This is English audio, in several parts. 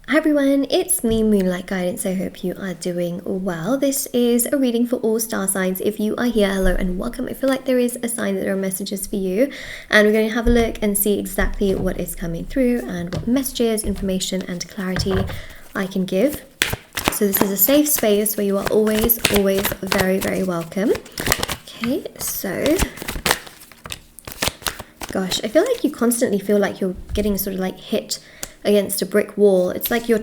Hi everyone, it's me, Moonlight Guidance. I hope you are doing well. This is a reading for all star signs. If you are here, hello and welcome. I feel like there is a sign that there are messages for you, and we're going to have a look and see exactly what is coming through and what messages, information and clarity I can give. So this is a safe space where you are always very, very welcome. Okay, so gosh, I feel like you constantly feel like you're getting sort of like hit against a brick wall. It's like you're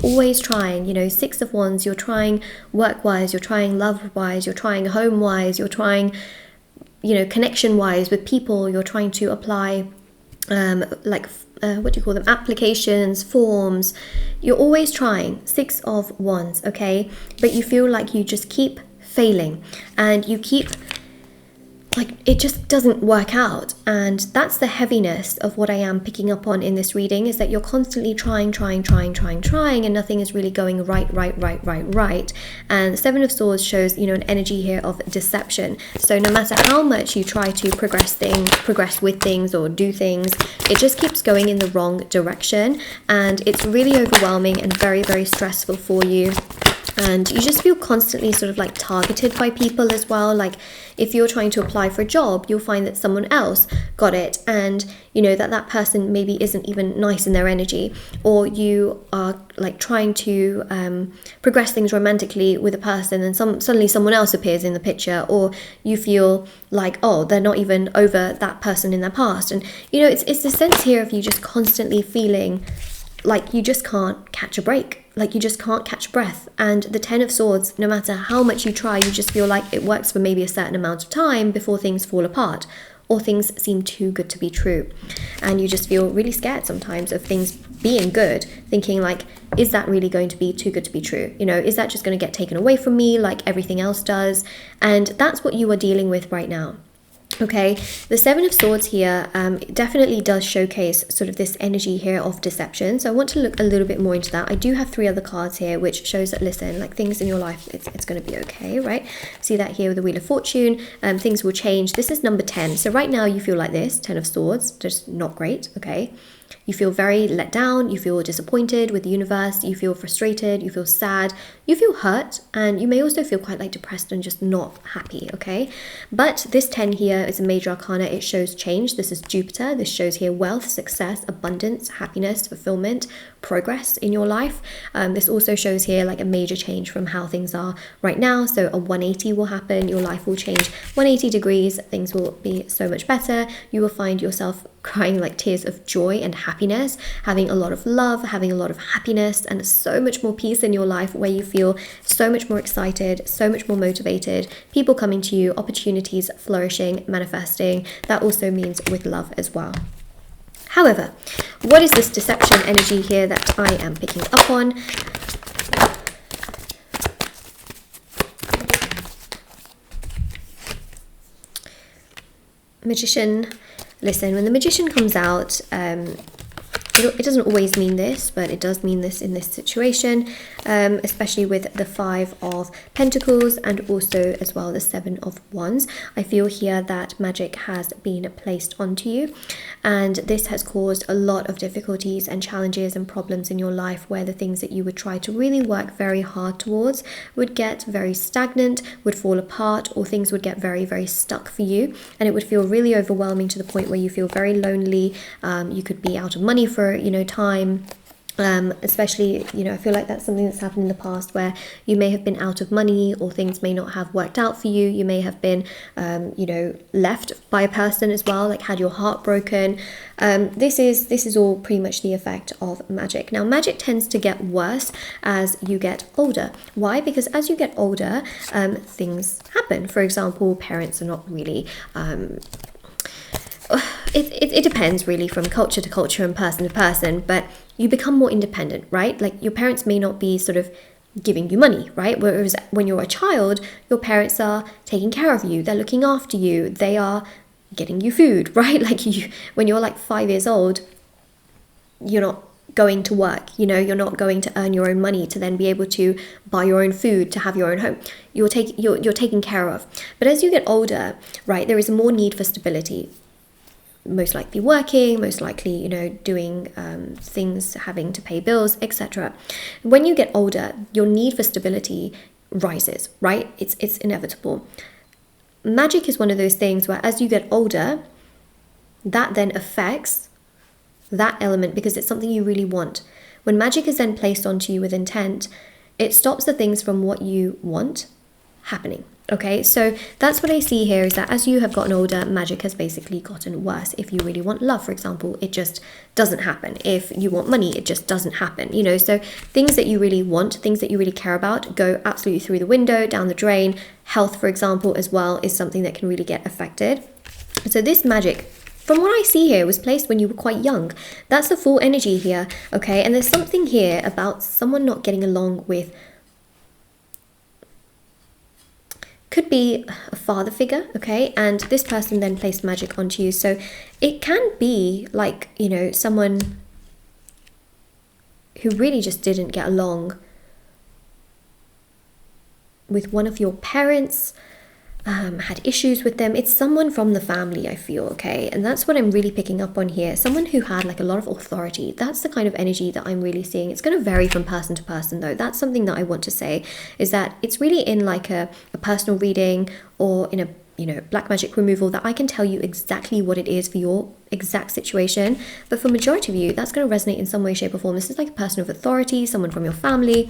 always trying, you know, Six of Wands, you're trying work-wise, you're trying love-wise, you're trying home-wise, you're trying, you know, connection-wise with people, you're trying to apply, what do you call them, applications, forms, you're always trying, Six of Wands, okay, but you feel like you just keep failing, and you keep like it just doesn't work out. And that's the heaviness of what I am picking up on in this reading, is that you're constantly trying, and nothing is really going right. And Seven of Swords shows, you know, an energy here of deception. So no matter how much you try to progress with things or do things, it just keeps going in the wrong direction, and it's really overwhelming and very, very stressful for you. And you just feel constantly sort of like targeted by people as well. Like if you're trying to apply for a job, you'll find that someone else got it, and you know that person maybe isn't even nice in their energy. Or you are like trying to progress things romantically with a person, and suddenly someone else appears in the picture, or you feel like, oh, they're not even over that person in their past. And you know, it's the sense here of you just constantly feeling like you just can't catch a break, like you just can't catch breath. And the Ten of Swords, no matter how much you try, you just feel like it works for maybe a certain amount of time before things fall apart, or things seem too good to be true. And you just feel really scared sometimes of things being good, thinking like, is that really going to be too good to be true? You know, is that just going to get taken away from me like everything else does? And that's what you are dealing with right now. Okay, the Seven of Swords here definitely does showcase sort of this energy here of deception. So I want to look a little bit more into that. I do have 3 other cards here which shows that, listen, like things in your life, it's going to be okay, right? See that here with the Wheel of Fortune, things will change. This is number 10. So right now you feel like this, 10 of Swords, just not great, okay? You feel very let down, you feel disappointed with the universe, you feel frustrated, you feel sad, you feel hurt, and you may also feel quite like depressed and just not happy, okay? But this 10 here is a major arcana. It shows change. This is Jupiter. This shows here wealth, success, abundance, happiness, fulfillment, progress in your life. This also shows here like a major change from how things are right now. So a 180 will happen. Your life will change 180 degrees. Things will be so much better. You will find yourself crying like tears of joy and happiness, having a lot of love, having a lot of happiness, and so much more peace in your life, where you feel so much more excited, so much more motivated, people coming to you, opportunities flourishing, manifesting. That also means with love as well. However, what is this deception energy here that I am picking up on? Magician. Listen, when the Magician comes out, it doesn't always mean this, but it does mean this in this situation, especially with the 5 of Pentacles and also as well the 7 of Wands. I feel here that magic has been placed onto you, and this has caused a lot of difficulties and challenges and problems in your life, where the things that you would try to really work very hard towards would get very stagnant, would fall apart, or things would get very, very stuck for you, and it would feel really overwhelming to the point where you feel very lonely. You could be out of money for, you know, time. Especially, you know, I feel like that's something that's happened in the past, where you may have been out of money, or things may not have worked out for you. You may have been, you know, left by a person as well, like had your heart broken. This is all pretty much the effect of magic. Now, magic tends to get worse as you get older. Why? Because as you get older, things happen. For example, parents are not really it depends really from culture to culture and person to person, but you become more independent, right? Like your parents may not be sort of giving you money, right? Whereas when you're a child, your parents are taking care of you, they're looking after you, they are getting you food, right? Like when you're like 5 years old, you're not going to work, you know, you're not going to earn your own money to then be able to buy your own food, to have your own home. You're taken care of. But as you get older, right, there is more need for stability. most likely working, most likely, you know, doing things, having to pay bills, etc. When you get older, your need for stability rises, right? It's inevitable. Magic is one of those things where as you get older, that then affects that element because it's something you really want. When magic is then placed onto you with intent, it stops the things from what you want happening. Okay, so that's what I see here, is that as you have gotten older, magic has basically gotten worse. If you really want love, for example, it just doesn't happen. If you want money, it just doesn't happen, you know. So things that you really want, things that you really care about, go absolutely through the window, down the drain. Health, for example, as well, is something that can really get affected. So this magic, from what I see here, was placed when you were quite young. That's the full energy here, okay? And there's something here about someone not getting along with, could be a father figure, okay? And this person then placed magic onto you. So it can be like, you know, someone who really just didn't get along with one of your parents, had issues with them. It's someone from the family, I feel, okay? And that's what I'm really picking up on here. Someone who had like a lot of authority. That's the kind of energy that I'm really seeing. It's going to vary from person to person though. That's something that I want to say, is that it's really in like a personal reading or in a, you know, black magic removal that I can tell you exactly what it is for your exact situation. But for majority of you, that's going to resonate in some way, shape or form. This is like a person of authority, someone from your family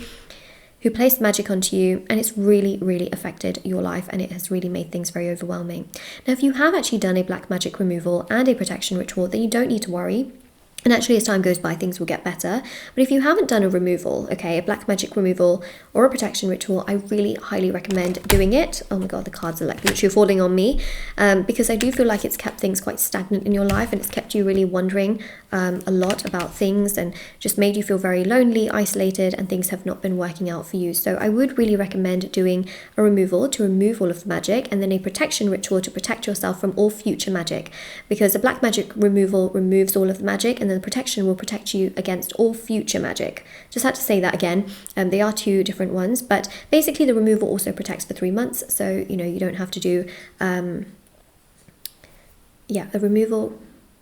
who placed magic onto you, and it's really, really affected your life, and it has really made things very overwhelming. Now, if you have actually done a black magic removal and a protection ritual, then you don't need to worry. And actually, as time goes by, things will get better. But if you haven't done a removal, okay, a black magic removal or a protection ritual, I really highly recommend doing it. Oh my God, the cards are like literally falling on me, because I do feel like it's kept things quite stagnant in your life, and it's kept you really wondering a lot about things, and just made you feel very lonely, isolated, and things have not been working out for you. So I would really recommend doing a removal to remove all of the magic, and then a protection ritual to protect yourself from all future magic, because a black magic removal removes all of the magic, and the protection will protect you against all future magic. Just had to say that again. They are two different ones, but basically the removal also protects for 3 months, so you know, you don't have to do the removal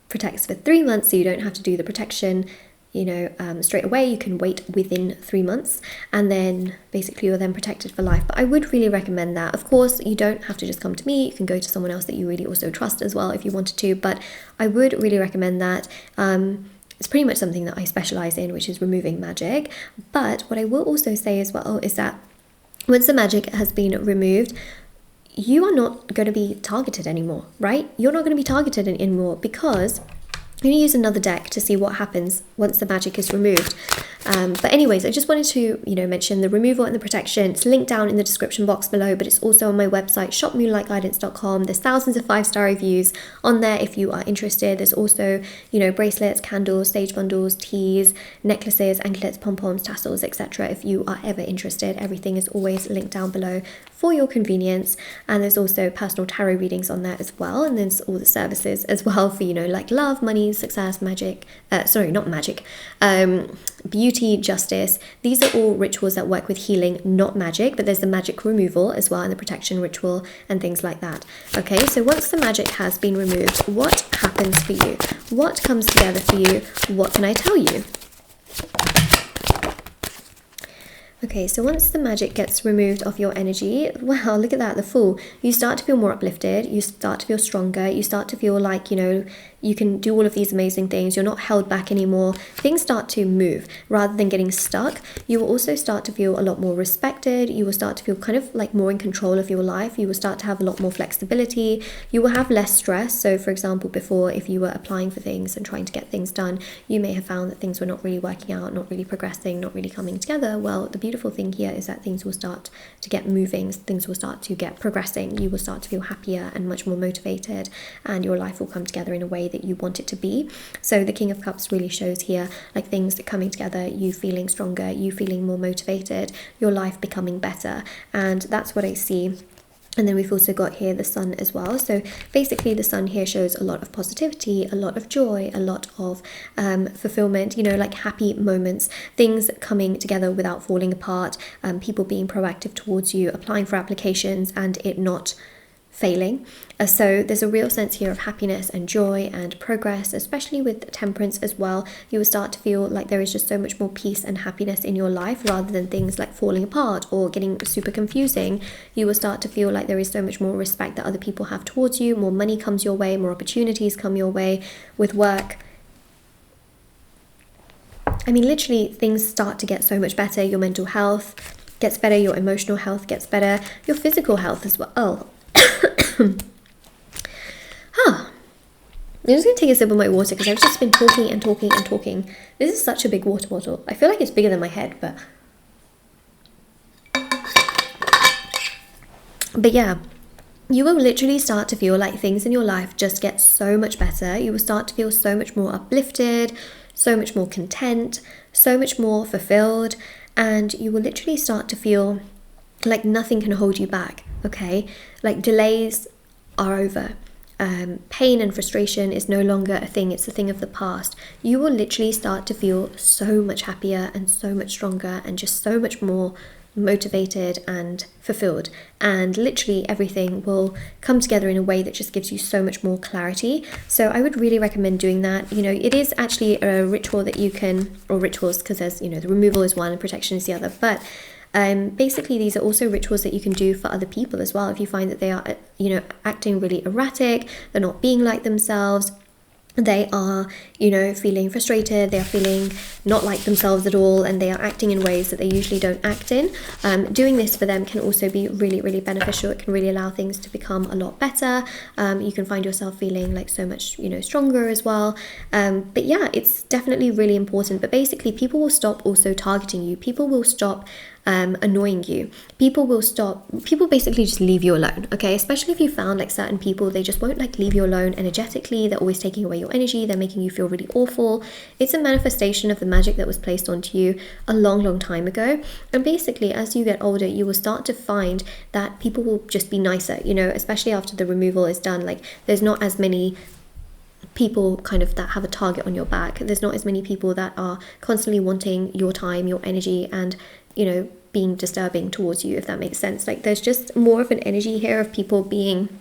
protects for 3 months, so you don't have to do the protection, you know, straight away. You can wait within 3 months, and then basically you're then protected for life. But I would really recommend that. Of course, you don't have to just come to me. You can go to someone else that you really also trust as well if you wanted to, but I would really recommend that. It's pretty much something that I specialize in, which is removing magic. But what I will also say as well is that once the magic has been removed, you are not going to be targeted anymore, right? You're not going to be targeted anymore, because I'm going to use another deck to see what happens once the magic is removed. But anyways, I just wanted to, you know, mention the removal and the protection. It's linked down in the description box below, but it's also on my website, shopmoonlightguidance.com. There's thousands of 5-star reviews on there if you are interested. There's also, you know, bracelets, candles, sage bundles, teas, necklaces, anklets, pom-poms, tassels, etc. If you are ever interested, everything is always linked down below for your convenience. And there's also personal tarot readings on there as well. And there's all the services as well for, you know, like love, money, success, magic, beauty, justice. These are all rituals that work with healing, not magic, but there's the magic removal as well, and the protection ritual and things like that. Okay, so once the magic has been removed, what happens for you? What comes together for you? What can I tell you? Okay, so once the magic gets removed off your energy, wow, look at that, the Fool. You start to feel more uplifted, you start to feel stronger, you start to feel like, you know, you can do all of these amazing things, you're not held back anymore, things start to move rather than getting stuck. You will also start to feel a lot more respected, you will start to feel kind of like more in control of your life, you will start to have a lot more flexibility, you will have less stress. So for example, before, if you were applying for things and trying to get things done, you may have found that things were not really working out, not really progressing, not really coming together. Well, the beautiful thing here is that things will start to get moving, things will start to get progressing, you will start to feel happier and much more motivated, and your life will come together in a way that you want it to be. So the King of Cups really shows here like things coming together, you feeling stronger, you feeling more motivated, your life becoming better, and that's what I see. And then we've also got here the Sun as well. So basically the Sun here shows a lot of positivity, a lot of joy, a lot of fulfillment, you know, like happy moments, things coming together without falling apart, people being proactive towards you, applying for applications and it not failing. So there's a real sense here of happiness and joy and progress, especially with temperance as well. You will start to feel like there is just so much more peace and happiness in your life, rather than things like falling apart or getting super confusing. You will start to feel like there is so much more respect that other people have towards you, more money comes your way, more opportunities come your way with work. I mean, literally things start to get so much better. Your mental health gets better, your emotional health gets better, your physical health as well. I'm just going to take a sip of my water because I've just been talking and talking and talking. This is such a big water bottle. I feel like it's bigger than my head, but yeah, you will literally start to feel like things in your life just get so much better. You will start to feel so much more uplifted, so much more content, so much more fulfilled, and you will literally start to feel like nothing can hold you back, okay? Like delays are over. Pain and frustration is no longer a thing, it's a thing of the past. You will literally start to feel so much happier and so much stronger and just so much more motivated and fulfilled, and literally everything will come together in a way that just gives you so much more clarity. So I would really recommend doing that. You know, it is actually a ritual that you can, or rituals, because there's, you know, the removal is one and protection is the other, but basically these are also rituals that you can do for other people as well. If you find that they are, you know, acting really erratic, they're not being like themselves, they are, you know, feeling frustrated, they are feeling not like themselves at all, and they are acting in ways that they usually don't act in, doing this for them can also be really, really beneficial. It can really allow things to become a lot better. You can find yourself feeling like so much, you know, stronger as well. But yeah, it's definitely really important. But basically people will stop also targeting you. People will stop annoying you. People basically just leave you alone, okay? Especially if you found like certain people, they just won't like leave you alone energetically. They're always taking away your energy. They're making you feel really awful. It's a manifestation of the magic that was placed onto you a long, long time ago. And basically as you get older, you will start to find that people will just be nicer, you know, especially after the removal is done. Like there's not as many people kind of that have a target on your back. There's not as many people that are constantly wanting your time, your energy, and, you know, being disturbing towards you, if that makes sense. Like there's just more of an energy here of people being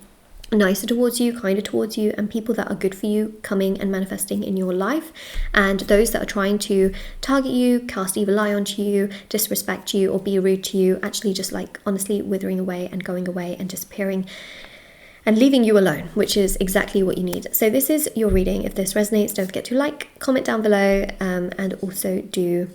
nicer towards you, kinder towards you, and people that are good for you coming and manifesting in your life. And those that are trying to target you, cast evil eye onto you, disrespect you, or be rude to you, actually just like honestly withering away and going away and disappearing and leaving you alone, which is exactly what you need. So this is your reading. If this resonates, don't forget to like, comment down below, and also do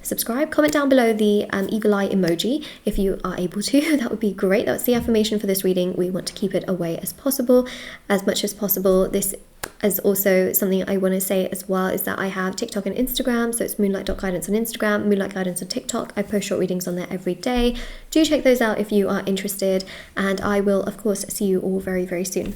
subscribe. Comment down below the evil eye emoji if you are able to. That would be great. That's the affirmation for this reading. We want to keep it away as possible, as much as possible. This is also something I want to say as well, is that I have TikTok and Instagram. So it's moonlight.guidance on Instagram, moonlight guidance on TikTok. I post short readings on there every day. Do check those out if you are interested, and I will of course see you all very, very soon.